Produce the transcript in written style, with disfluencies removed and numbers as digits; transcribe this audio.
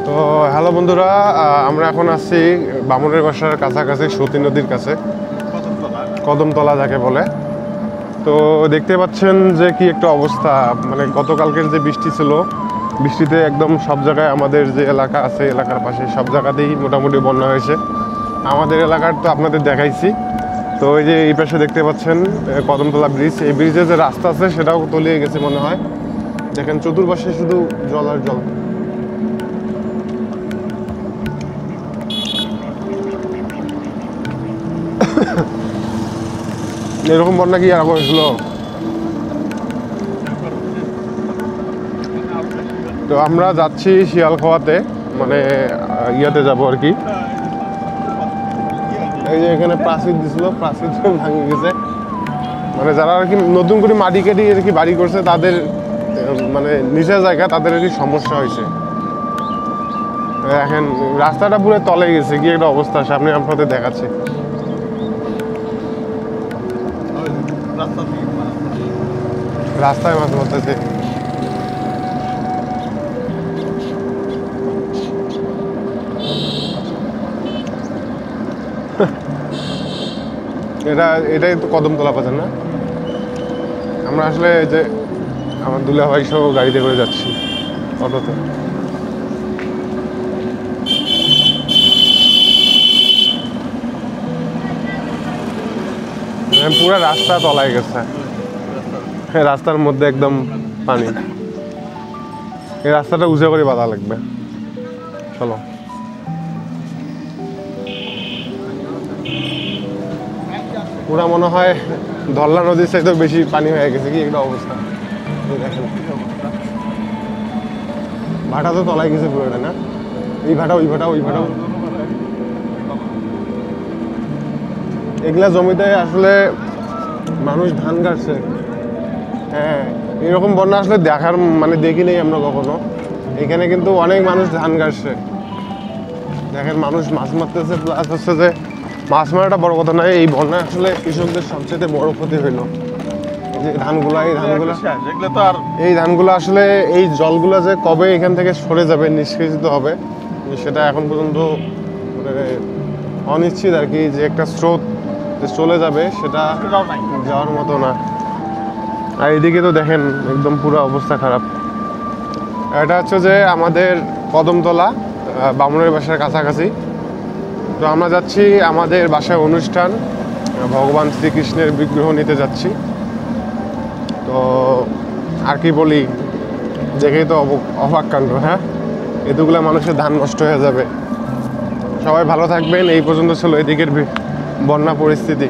তো হ্যালো বন্ধুরা, আমরা এখন আসছি বামুনের বাসার কাছাকাছি সতী নদীর কাছে, কদমতলা যাকে বলে। তো দেখতে পাচ্ছেন যে কি একটা অবস্থা, মানে গতকালকের যে বৃষ্টি ছিল, বৃষ্টিতে একদম সব জায়গায় আমাদের যে এলাকা আছে এলাকার পাশে সব জায়গাতেই মোটামুটি বন্যা হয়েছে। আমাদের এলাকার তো আপনাদের দেখাইছি। তো এই যে এই পাশে দেখতে পাচ্ছেন কদমতলা ব্রিজ, এই ব্রিজে যে রাস্তা আছে সেটাও তলিয়ে গেছে মনে হয়। দেখেন চতুর্পাশে শুধু জল আর জল। এরকম বন্যা কি আর হয়েছিল? তো আমরা যাচ্ছি শিয়ালখোয়াতে, মানে ইয়াতে যাব আর কি। এই যে এখানে প্রাচীর দিছিল, প্রাচীর ভাঙে গেছে। মানে যারা আর কি নতুন করে মাটি কেটে আর কি বাড়ি করছে তাদের মানে নিচের জায়গা, তাদের আর কি সমস্যা হয়েছে। এখন রাস্তাটা পুরো তলে গেছে, কি একটা অবস্থা সামনে আপনাদের দেখাচ্ছি। রাস্তায় মাছ মারতেছে। এটাই তো কদমতলা বাজার না? আমরা আসলে যে আমার দুলাভাই সহ গাড়িতে করে যাচ্ছি, অটোতে। পুরা রাস্তা তলায় গেছে, রাস্তার মধ্যে একদম পানি। এই রাস্তাটা উঁচু করে বাঁধা লাগবে। চলো। পুরা মনে হয় ধরলা নদীর চাইতেও বেশি পানি হয়ে গেছে, কি একটা অবস্থা। দেখেন ভাটা তো তলায় গেছে পুরোটা না? এই ভাটা ওই ভাটা ওই ভাটা, এগুলা জমিতে আসলে মানুষ ধান কাটছে। হ্যাঁ, এরকম বন্যা আসলে দেখার মানে দেখি নেই আমরা কখনো। এখানে কিন্তু অনেক মানুষ ধান কাটছে। দেখেন মানুষ মাছ মারতেছে, প্লাস হচ্ছে যে মাছ মারাটা বড় কথা নয়, এই বন্যা আসলে কৃষকদের সবচেয়ে বড় ক্ষতি হইলো। যে ধানগুলা, এই ধানগুলো আসলে এই জলগুলা যে কবে এখান থেকে সরে যাবে, নিষ্কাশিত হবে, সেটা এখন পর্যন্ত মানে অনিশ্চিত আর কি। যে একটা স্রোত চলে যাবে সেটা যাওয়ার মতো না। আর এদিকে তো দেখেন একদম পুরো অবস্থা খারাপ। এটা হচ্ছে যে আমাদের কদমতলা বামুনের বাসার কাছাকাছি। তো আমরা যাচ্ছি আমাদের বাসায় অনুষ্ঠান, ভগবান শ্রীকৃষ্ণের বিগ্রহ নিতে যাচ্ছি। তো আর কি বলি, দেখেই তো অবাক কাণ্ড। হ্যাঁ, এতগুলা মানুষের ধান নষ্ট হয়ে যাবে। সবাই ভালো থাকবেন। এই পর্যন্ত ছিল এদিকের বন্যা পরিস্থিতি।